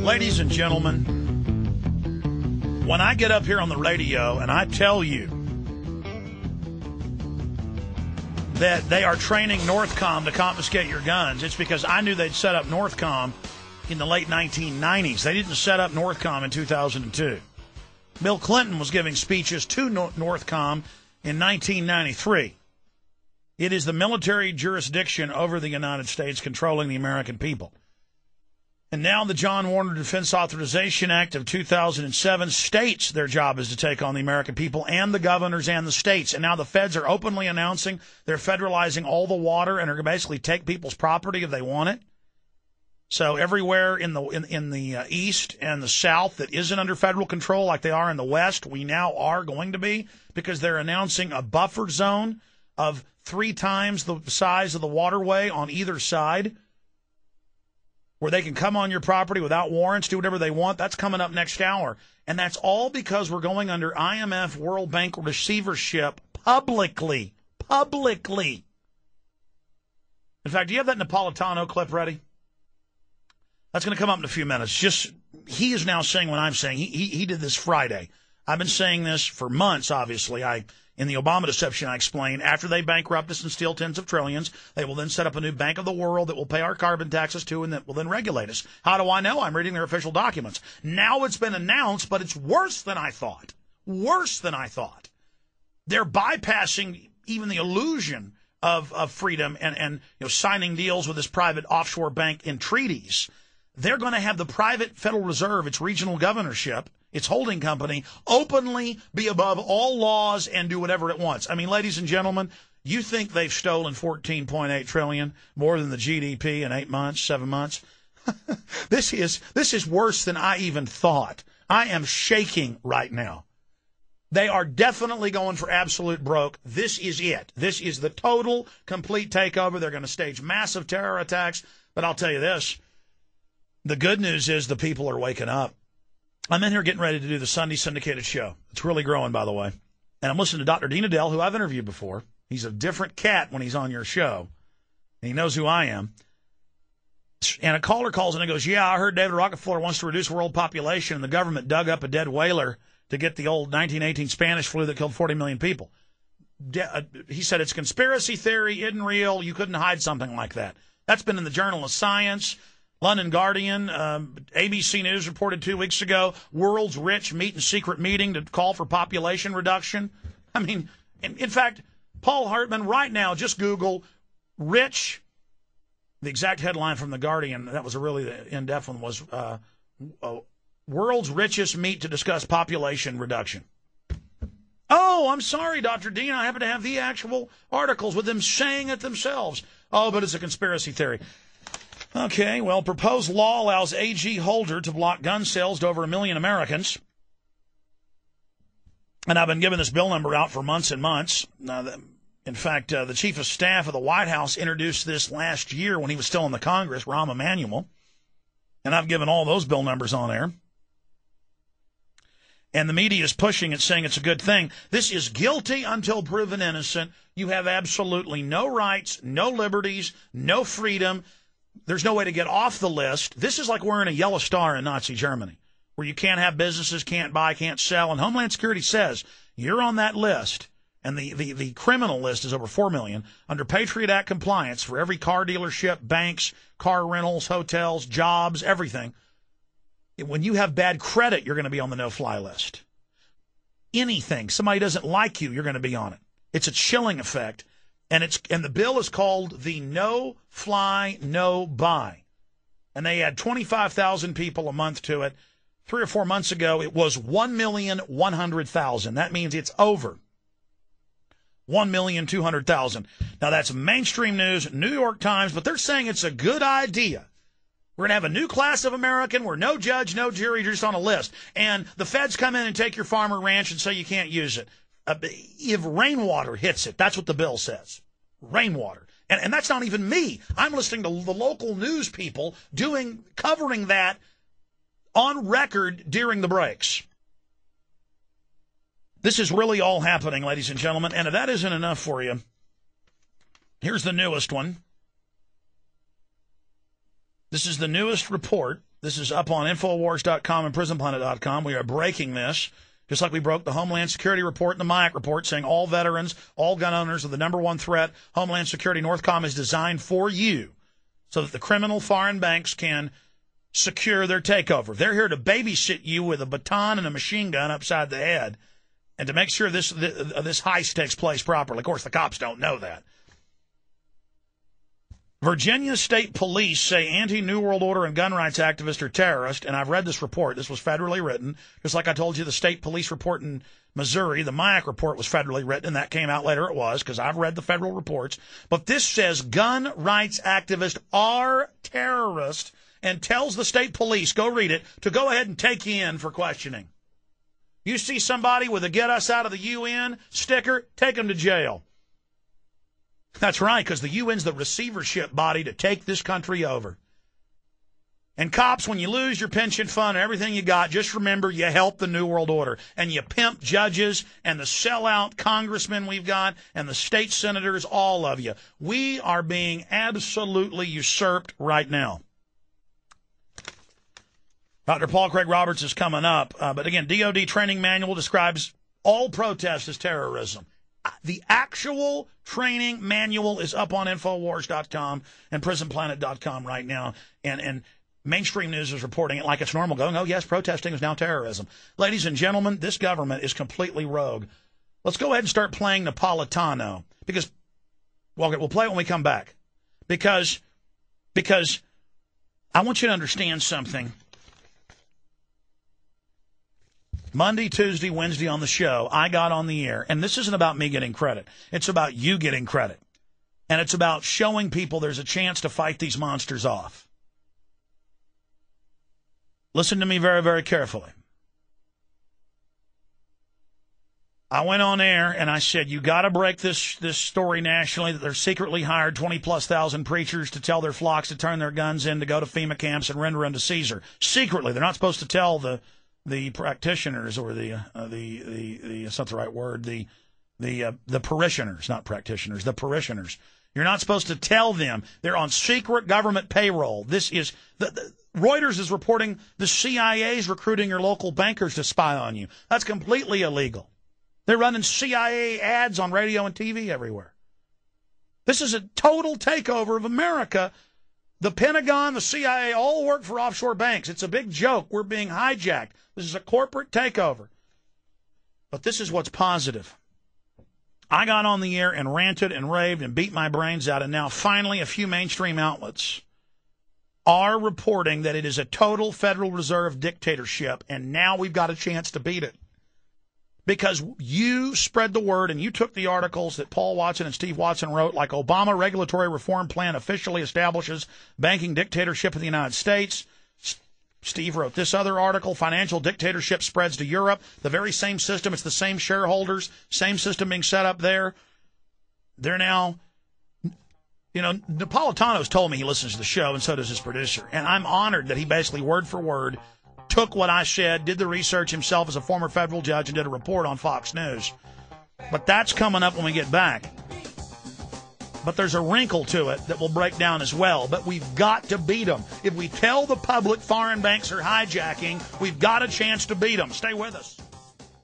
Ladies and gentlemen, when I get up here on the radio and I tell you that they are training Northcom to confiscate your guns, it's because I knew they'd set up Northcom in the late 1990s. They didn't set up Northcom in 2002. Bill Clinton was giving speeches to Northcom in 1993. It is the military jurisdiction over the United States controlling the American people. And now the John Warner Defense Authorization Act of 2007 states their job is to take on the American people and the governors and the states. And now the feds are openly announcing they're federalizing all the water and are going to basically take people's property if they want it. So everywhere in the east and the south that isn't under federal control like they are in the west, we now are going to be, because they're announcing a buffer zone of 3 times the size of the waterway on either side, where they can come on your property without warrants, do whatever they want. That's coming up next hour. And that's all because we're going under IMF World Bank receivership publicly. Publicly. In fact, do you have that Napolitano clip ready? That's going to come up in a few minutes. He is now saying what I'm saying. He did this Friday. I've been saying this for months, obviously. In the Obama deception, I explained, after they bankrupt us and steal tens of trillions, they will then set up a new Bank of the World that will pay our carbon taxes to and that will then regulate us. How do I know? I'm reading their official documents. Now it's been announced, but it's worse than I thought. Worse than I thought. They're bypassing even the illusion of freedom and signing deals with this private offshore bank in treaties. They're going to have the private Federal Reserve, its regional governorship, its holding company, openly be above all laws and do whatever it wants. I mean, ladies and gentlemen, you think they've stolen $14.8 trillion, more than the GDP in 8 months, 7 months? This is worse than I even thought. I am shaking right now. They are definitely going for absolute broke. This is it. This is the total, complete takeover. They're going to stage massive terror attacks. But I'll tell you this. The good news is the people are waking up. I'm in here getting ready to do the Sunday syndicated show. It's really growing, by the way. And I'm listening to Dr. Dean Adele, who I've interviewed before. He's a different cat when he's on your show. And he knows who I am. And a caller calls in and goes, yeah, I heard David Rockefeller wants to reduce world population, and the government dug up a dead whaler to get the old 1918 Spanish flu that killed 40 million people. He said it's conspiracy theory, isn't real. You couldn't hide something like that. That's been in the Journal of Science. London Guardian, ABC News reported 2 weeks ago, world's rich meet in secret meeting to call for population reduction. I mean, in fact, Paul Hartman, right now, just Google rich. The exact headline from the Guardian, that was a really in-depth one, was world's richest meet to discuss population reduction. Oh, I'm sorry, Dr. Dean. I happen to have the actual articles with them saying it themselves. Oh, but it's a conspiracy theory. Okay, well, proposed law allows AG Holder to block gun sales to over 1 million Americans. And I've been giving this bill number out for months and months. In fact, the chief of staff of the White House introduced this last year when he was still in the Congress, Rahm Emanuel. And I've given all those bill numbers on air. And the media is pushing it, saying it's a good thing. This is guilty until proven innocent. You have absolutely no rights, no liberties, no freedom. There's no way to get off the list. This is like wearing a yellow star in Nazi Germany, where you can't have businesses, can't buy, can't sell. And Homeland Security says you're on that list. And the criminal list is over 4 million under Patriot Act compliance for every car dealership, banks, car rentals, hotels, jobs, everything. When you have bad credit, you're going to be on the no-fly list. Anything, somebody doesn't like you, you're going to be on it. It's a chilling effect. And the bill is called the No Fly, No Buy. And they add 25,000 people a month to it. 3 or 4 months ago, it was 1,100,000. That means it's over 1,200,000. Now, that's mainstream news, New York Times, but they're saying it's a good idea. We're going to have a new class of American where no judge, no jury, you're just on a list. And the feds come in and take your farmer ranch and say you can't use it. If rainwater hits it, that's what the bill says. Rainwater. And that's not even me. I'm listening to the local news people covering that on record during the breaks. This is really all happening, ladies and gentlemen. And if that isn't enough for you, here's the newest one. This is the newest report This is up on Infowars.com and PrisonPlanet.com. We are breaking this, just like we broke the Homeland Security report and the MIAC report, saying all veterans, all gun owners are the number one threat. Homeland Security Northcom is designed for you so that the criminal foreign banks can secure their takeover. They're here to babysit you with a baton and a machine gun upside the head and to make sure this heist takes place properly. Of course, the cops don't know that. Virginia State Police say anti-New World Order and gun rights activists are terrorists, and I've read this report. This was federally written. Just like I told you, the state police report in Missouri, the MIAC report was federally written, and that came out later. It was, because I've read the federal reports. But this says gun rights activists are terrorists and tells the state police, go read it, to go ahead and take you in for questioning. You see somebody with a get us out of the UN sticker, take them to jail. That's right, because the UN's the receivership body to take this country over. And cops, when you lose your pension fund and everything you got, just remember you help the New World Order. And you pimp judges and the sellout congressmen we've got and the state senators, all of you. We are being absolutely usurped right now. Dr. Paul Craig Roberts is coming up. But again, DOD training manual describes all protests as terrorism. The actual training manual is up on Infowars.com and PrisonPlanet.com right now. And mainstream news is reporting it like it's normal, going, oh, yes, protesting is now terrorism. Ladies and gentlemen, this government is completely rogue. Let's go ahead and start playing Napolitano. Because, well, we'll play it when we come back. Because I want you to understand something. Monday, Tuesday, Wednesday on the show, I got on the air, and this isn't about me getting credit. It's about you getting credit. And it's about showing people there's a chance to fight these monsters off. Listen to me very, very carefully. I went on air and I said, you got to break this story nationally that they're secretly hired 20,000+ preachers to tell their flocks to turn their guns in to go to FEMA camps and render unto Caesar. Secretly. They're not supposed to tell the practitioners or it's not the right word, the parishioners, not practitioners, the parishioners. You're not supposed to tell them. They're on secret government payroll. This is Reuters is reporting the CIA's recruiting your local bankers to spy on you. That's completely illegal. They're running CIA ads on radio and TV everywhere. This is a total takeover of America. The Pentagon, the CIA, all work for offshore banks. It's a big joke. We're being hijacked. This is a corporate takeover. But this is what's positive. I got on the air and ranted and raved and beat my brains out, and now finally a few mainstream outlets are reporting that it is a total Federal Reserve dictatorship, and now we've got a chance to beat it. Because you spread the word and you took the articles that Paul Watson and Steve Watson wrote, like Obama regulatory reform plan officially establishes banking dictatorship in the United States. Steve wrote this other article, financial dictatorship spreads to Europe. The very same system, it's the same shareholders, same system being set up there. They're now, Napolitano's told me he listens to the show, and so does his producer. And I'm honored that he basically word for word took what I said, did the research himself as a former federal judge, and did a report on Fox News. But that's coming up when we get back. But there's a wrinkle to it that will break down as well. But we've got to beat them. If we tell the public foreign banks are hijacking, we've got a chance to beat them. Stay with us.